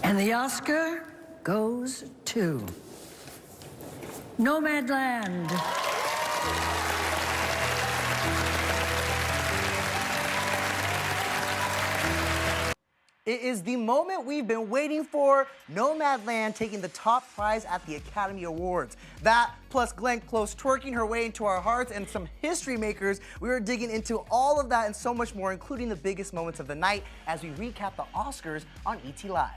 And the Oscar goes to Nomadland. It is the moment we've been waiting for, Nomadland taking the top prize at the Academy Awards. That, plus Glenn Close twerking her way into our hearts and some history makers. We are digging into all of that and so much more, including the biggest moments of the night as we recap the Oscars on ET Live.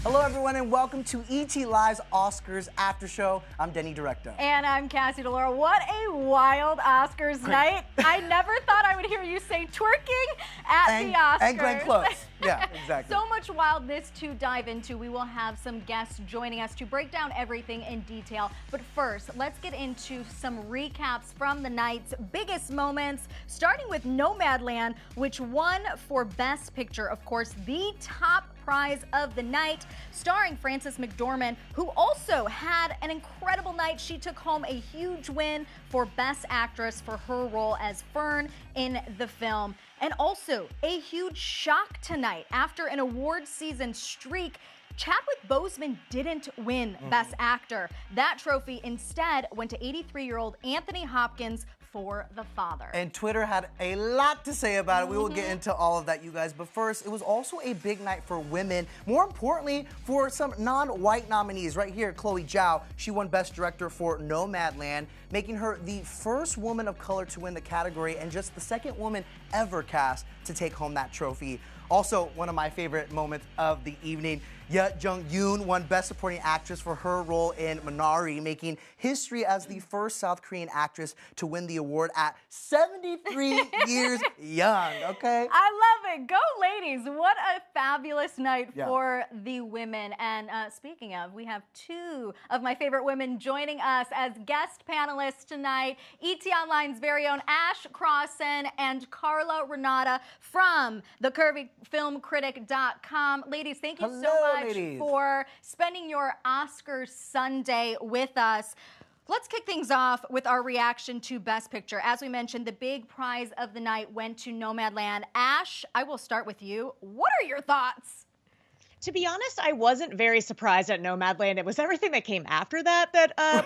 Hello everyone and welcome to ET Live's Oscars After Show. I'm Denny Directo. And I'm Cassie DeLaura. What a wild Oscars night. I never thought I would hear you say twerking at the Oscars. And Glenn Close. Yeah, exactly. So much wildness to dive into. We will have some guests joining us to break down everything in detail. But first, let's get into some recaps from the night's biggest moments, starting with Nomadland, which won for Best Picture. Of course, the top prize of the night, starring Frances McDormand, who also had an incredible night. She took home a huge win for Best Actress for her role as Fern in the film. And also a huge shock tonight. After an award season streak, Chadwick Boseman didn't win Best Actor. That trophy instead went to 83-year-old Anthony Hopkins for The Father. And Twitter had a lot to say about it. We will get into all of that, you guys. But first, it was also a big night for women. More importantly, for some non-white nominees. Right here, Chloe Zhao. She won Best Director for Nomadland, making her the first woman of color to win the category and just the second woman ever cast to take home that trophy. Also, one of my favorite moments of the evening, Ye Jung-yoon won Best Supporting Actress for her role in Minari, making history as the first South Korean actress to win the award at 73 years young, okay? I love it. Go ladies. What a fabulous night for the women. And speaking of, we have two of my favorite women joining us as guest panelists tonight. ETonline's very own Ash Crossan and Carla Renata from thecurvyfilmcritic.com. Ladies, thank you so much for spending your Oscar Sunday with us. Let's kick things off with our reaction to Best Picture. As we mentioned, the big prize of the night went to Nomadland. Ash, I will start with you. What are your thoughts? To be honest, I wasn't very surprised at Nomadland. It was everything that came after that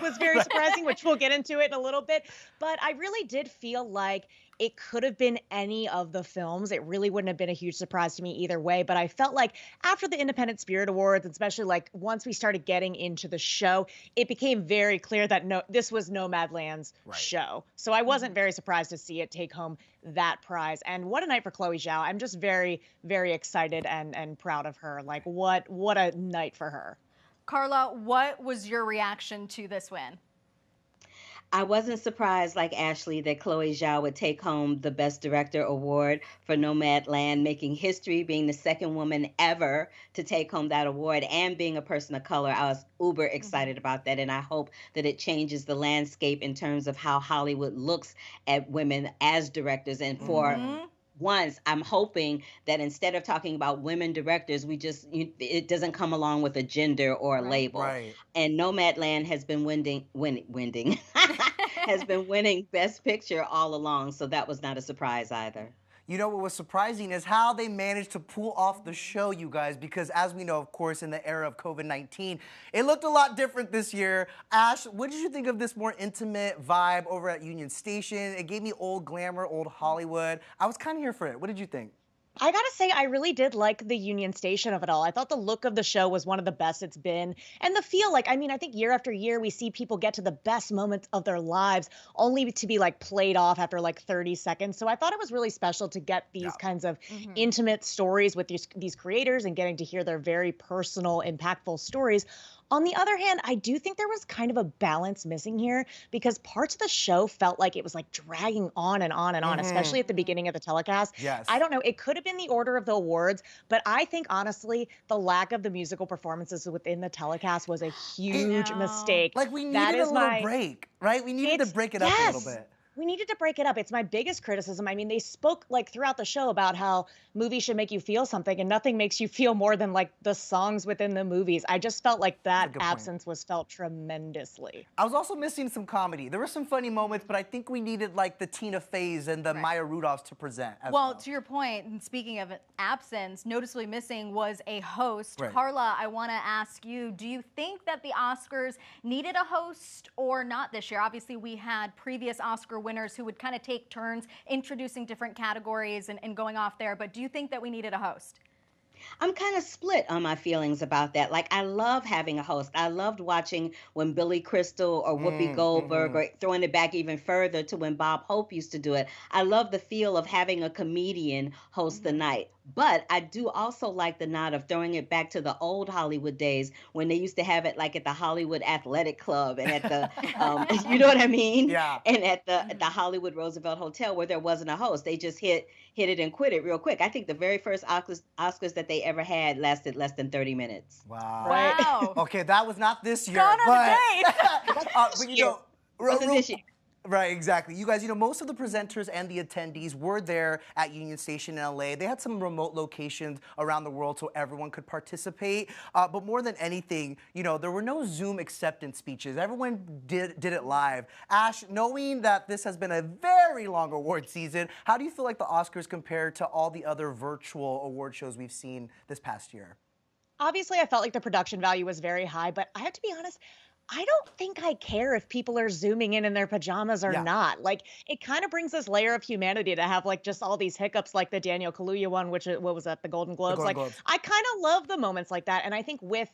was very surprising, which we'll get into it in a little bit. But I really did feel like it could have been any of the films. It really wouldn't have been a huge surprise to me either way. But I felt like after the Independent Spirit Awards, especially like once we started getting into the show, it became very clear that this was Nomadland's show. So I wasn't very surprised to see it take home that prize. And what a night for Chloe Zhao. I'm just very, very excited and proud of her. Like what a night for her. Carla, what was your reaction to this win? I wasn't surprised, like Ashley, that Chloe Zhao would take home the Best Director award for Nomadland, making history, being the second woman ever to take home that award, and being a person of color. I was uber excited about that, and I hope that it changes the landscape in terms of how Hollywood looks at women as directors. And for once, I'm hoping that instead of talking about women directors, it doesn't come along with a gender or a label. And Nomadland has been winning has been winning Best Picture all along, so that was not a surprise either. You know what was surprising is how they managed to pull off the show, you guys, because as we know, of course, in the era of COVID-19, it looked a lot different this year. Ash, what did you think of this more intimate vibe over at Union Station? It gave me old glamour, old Hollywood. I was kind of here for it. What did you think? I gotta say, I really did like the Union Station of it all. I thought the look of the show was one of the best it's been. And the feel, like, I mean, I think year after year, we see people get to the best moments of their lives only to be like played off after like 30 seconds. So I thought it was really special to get these kinds of intimate stories with these creators and getting to hear their very personal, impactful stories. On the other hand, I do think there was kind of a balance missing here because parts of the show felt like it was like dragging on and on and on, especially at the beginning of the telecast. I don't know. It could have been the order of the awards, but I think honestly, the lack of the musical performances within the telecast was a huge mistake. Like we needed a little break, right? We needed to break it up a little bit. We needed to break it up. It's my biggest criticism. I mean, they spoke like throughout the show about how movies should make you feel something, and nothing makes you feel more than like the songs within the movies. I just felt like That's a that good point. absence was felt tremendously. I was also missing some comedy. There were some funny moments, but I think we needed like the Tina Feys and the Maya Rudolphs to present as Well, to your point, and speaking of absence, noticeably missing was a host. Right. Carla, I want to ask you, do you think that the Oscars needed a host or not this year? Obviously, we had previous Oscar winners who would kind of take turns introducing different categories and going off there, but do you think that we needed a host? I'm kind of split on my feelings about that. Like, I love having a host. I loved watching when Billy Crystal or Whoopi Goldberg, or throwing it back even further to when Bob Hope used to do it. I love the feel of having a comedian host the night. But I do also like the nod of throwing it back to the old Hollywood days when they used to have it like at the Hollywood Athletic Club and at the, you know what I mean? Yeah. And at the Hollywood Roosevelt Hotel where there wasn't a host. They just hit it and quit it real quick. I think the very first Oscars that they ever had lasted less than 30 minutes. Wow. Wow. Okay, that was not this year. Gone are the but you know, Wasn't this year. right, exactly. You guys, most of the presenters and the attendees were there at Union Station in LA. They had some remote locations around the world so everyone could participate. But more than anything, there were no Zoom acceptance speeches. Everyone did it live. Ash, knowing that this has been a very long award season, how do you feel like the Oscars compare to all the other virtual award shows we've seen this past year? Obviously, I felt like the production value was very high, but I have to be honest, I don't think I care if people are zooming in their pajamas or not. Like, it kind of brings this layer of humanity to have like just all these hiccups, like the Daniel Kaluuya one, which what was that, the Golden Globes? Golden Like, Globes. I kind of love the moments like that, and I think with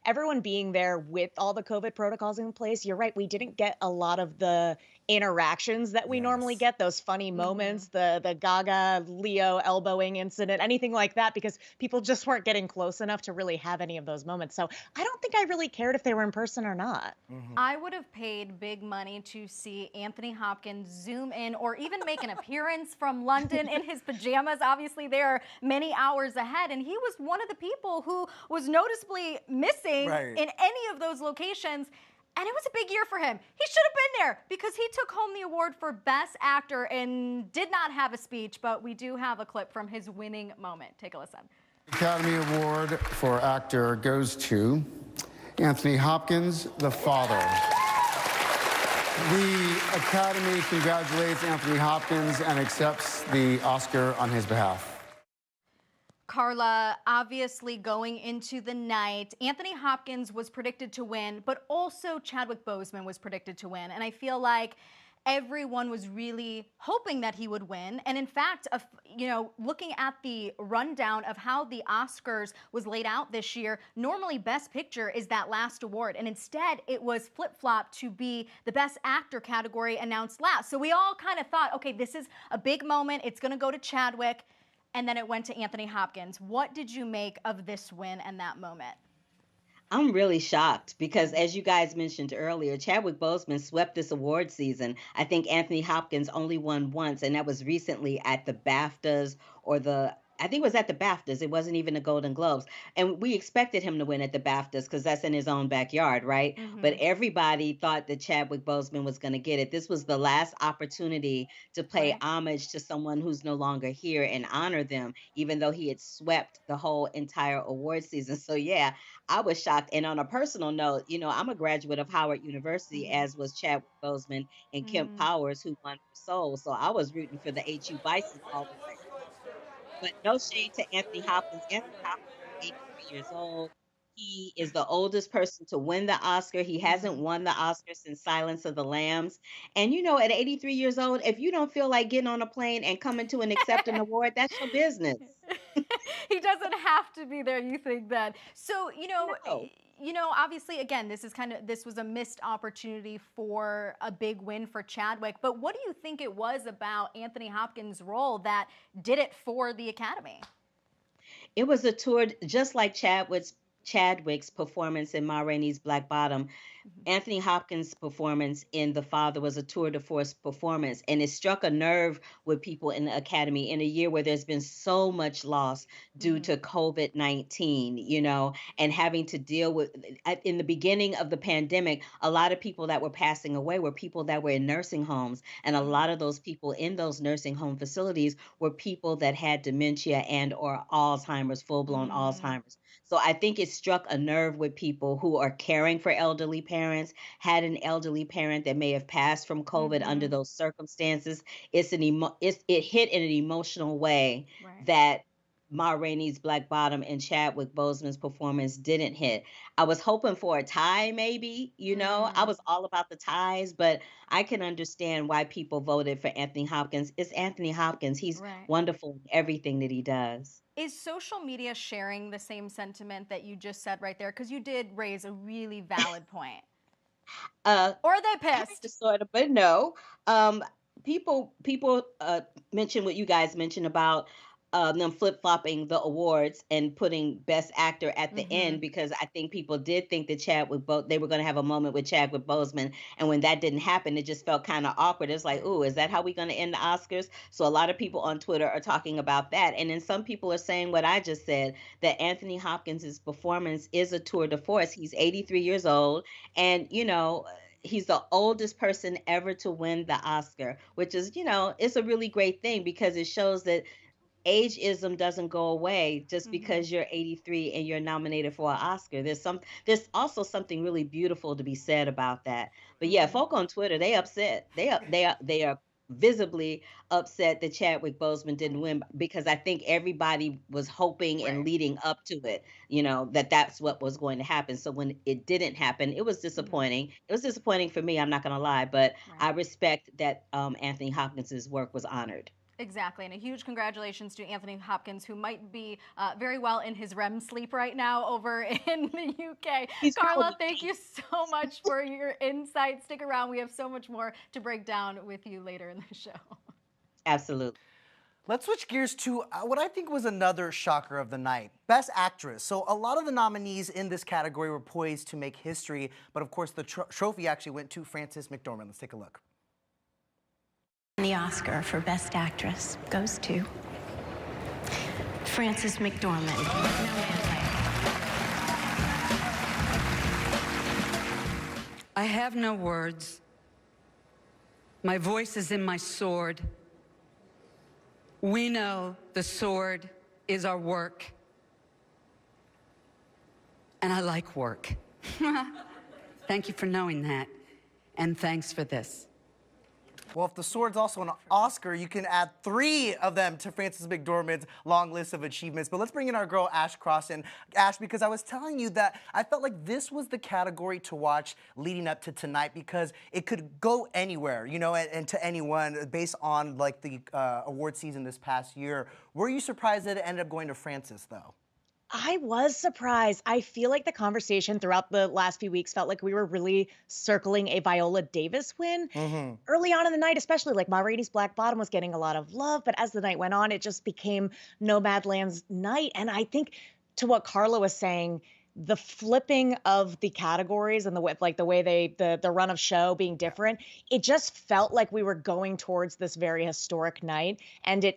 everyone being there with all the COVID protocols in place, you're right, we didn't get a lot of the interactions that we normally get, those funny moments, the Gaga Leo elbowing incident, anything like that, because people just weren't getting close enough to really have any of those moments. So I don't think I really cared if they were in person or not. I would have paid big money to see Anthony Hopkins zoom in or even make an appearance from London in his pajamas. Obviously, they are many hours ahead, and he was one of the people who was noticeably missing in any of those locations. And it was a big year for him. He should have been there because he took home the award for Best Actor and did not have a speech, but we do have a clip from his winning moment. Take a listen. Academy Award for Actor goes to Anthony Hopkins, the father. The Academy congratulates Anthony Hopkins and accepts the Oscar on his behalf. Carla, obviously going into the night, Anthony Hopkins was predicted to win, but also Chadwick Boseman was predicted to win. And I feel like everyone was really hoping that he would win. And in fact, looking at the rundown of how the Oscars was laid out this year, normally Best Picture is that last award. And instead, it was flip-flopped to be the Best Actor category announced last. So we all kind of thought, okay, this is a big moment. It's going to go to Chadwick. And then it went to Anthony Hopkins. What did you make of this win and that moment? I'm really shocked because, as you guys mentioned earlier, Chadwick Boseman swept this award season. I think Anthony Hopkins only won once, and that was recently at the BAFTAs I think it was at the BAFTAs. It wasn't even the Golden Globes. And we expected him to win at the BAFTAs because that's in his own backyard, right? But everybody thought that Chadwick Boseman was going to get it. This was the last opportunity to pay homage to someone who's no longer here and honor them, even though he had swept the whole entire award season. So, yeah, I was shocked. And on a personal note, I'm a graduate of Howard University, as was Chadwick Boseman and Kemp Powers, who won for Soul. So I was rooting for the HU Bison all the way. But no shade to Anthony Hopkins. Anthony Hopkins is 83 years old. He is the oldest person to win the Oscar. He hasn't won the Oscar since Silence of the Lambs. And, at 83 years old, if you don't feel like getting on a plane and coming to and accept an award, that's your business. He doesn't have to be there, you think that. So, No. Obviously, again, this was a missed opportunity for a big win for Chadwick. But what do you think it was about Anthony Hopkins' role that did it for the Academy? It was a tour, just like Chadwick's performance in Ma Rainey's Black Bottom. Anthony Hopkins' performance in The Father was a tour de force performance, and it struck a nerve with people in the Academy in a year where there's been so much loss due to COVID-19, and having to deal with, in the beginning of the pandemic, a lot of people that were passing away were people that were in nursing homes, and a lot of those people in those nursing home facilities were people that had dementia and or Alzheimer's, full-blown Alzheimer's. So I think it struck a nerve with people who are caring for elderly parents, had an elderly parent that may have passed from COVID under those circumstances. It hit in an emotional way Right. that Ma Rainey's Black Bottom and Chadwick Boseman's performance didn't hit. I was hoping for a tie, maybe, I was all about the ties, but I can understand why people voted for Anthony Hopkins. It's Anthony Hopkins. He's Right. wonderful in everything that he does. Is social media sharing the same sentiment that you just said right there? Because you did raise a really valid point. Or are they pissed? Sort of, but no. People mention what you guys mentioned about them flip flopping the awards and putting Best Actor at the end, because I think people did think that they were going to have a moment with Chadwick Boseman, and when that didn't happen, it just felt kind of awkward. It's like, ooh, is that how we're going to end the Oscars? So a lot of people on Twitter are talking about that, and then some people are saying what I just said, that Anthony Hopkins' performance is a tour de force. He's 83 years old, and he's the oldest person ever to win the Oscar, which is, it's a really great thing because it shows that ageism doesn't go away just because you're 83 and you're nominated for an Oscar. There's also something really beautiful to be said about that. But yeah, folk on Twitter, they upset. They are visibly upset that Chadwick Boseman didn't win, because I think everybody was hoping and leading up to it, that's what was going to happen. So when it didn't happen, it was disappointing. It was disappointing for me, I'm not going to lie, but I respect that Anthony Hopkins' work was honored. Exactly, and a huge congratulations to Anthony Hopkins, who might be very well in his REM sleep right now over in the UK. Carla, thank you so much for your insight. Stick around. We have so much more to break down with you later in the show. Absolutely. Let's switch gears to what I think was another shocker of the night, Best Actress. So a lot of the nominees in this category were poised to make history, but of course the trophy actually went to Frances McDormand. Let's take a look. The Oscar for Best Actress goes to Frances McDormand. I have no words. My voice is in my sword. We know the sword is our work. And I like work. Thank you for knowing that. And thanks for this. Well, if the sword's also an Oscar, you can add 3 of them to Frances McDormand's long list of achievements. But let's bring in our girl, Ash Crossan. Ash, because I was telling you that I felt like this was the category to watch leading up to tonight, because it could go anywhere, and to anyone based on like the award season this past year. Were you surprised that it ended up going to Frances, though? I was surprised. I feel like the conversation throughout the last few weeks felt like we were really circling a Viola Davis win. Early on in the night, especially, like Ma Rainey's Black Bottom was getting a lot of love, but as the night went on, it just became Nomadland's night. And I think, to what Carla was saying, the flipping of the categories and the way the run of show being different, it just felt like we were going towards this very historic night, and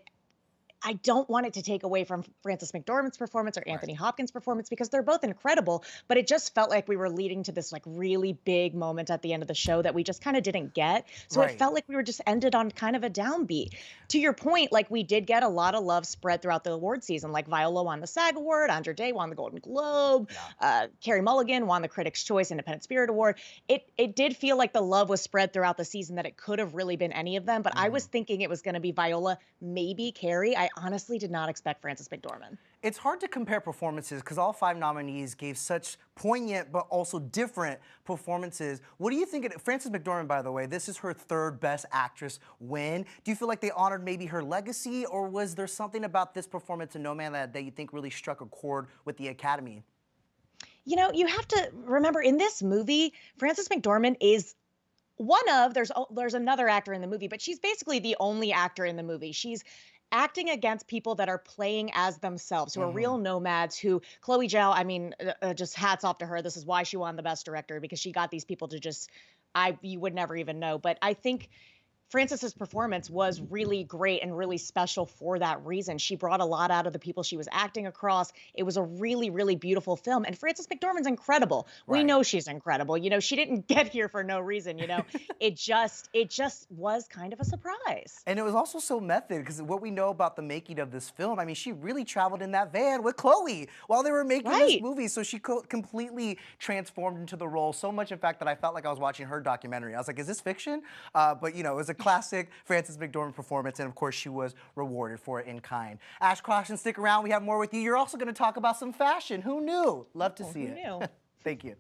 I don't want it to take away from Frances McDormand's performance or Anthony Hopkins' performance, because they're both incredible, but it just felt like we were leading to this like really big moment at the end of the show that we just kind of didn't get. So it felt like we were just ended on kind of a downbeat. To your point, like we did get a lot of love spread throughout the award season. Like Viola won the SAG Award, Andra Day won the Golden Globe, Carey Mulligan won the Critics' Choice Independent Spirit Award. It did feel like the love was spread throughout the season, that it could have really been any of them, but I was thinking it was going to be Viola, maybe Carey. I honestly did not expect Frances McDormand. It's hard to compare performances because all 5 nominees gave such poignant but also different performances. What do you think? Frances McDormand, by the way, this is her 3rd Best Actress win. Do you feel like they honored maybe her legacy, or was there something about this performance in Nomadland that you think really struck a chord with the Academy? You have to remember, in this movie, Frances McDormand is there's another actor in the movie, but she's basically the only actor in the movie. She's acting against people that are playing as themselves, who are real nomads, who Chloe Zhao, I mean, just hats off to her. This is why she won the Best Director, because she got these people to just, you would never even know. But I think Frances's performance was really great and really special for that reason. She brought a lot out of the people she was acting across. It was a really, really beautiful film. And Frances McDormand's incredible. We know she's incredible. You know, she didn't get here for no reason, you know. It just was kind of a surprise. And it was also so method, because what we know about the making of this film, I mean, she really traveled in that van with Chloe while they were making this movie. So she completely transformed into the role, so much in fact that I felt like I was watching her documentary. I was like, is this fiction? But you know, it was a classic Frances McDormand performance, and of course she was rewarded for it in kind. Ash Crossan, stick around, we have more with you. You're also going to talk about some fashion. Who knew? Love to see it. Who knew? Thank you.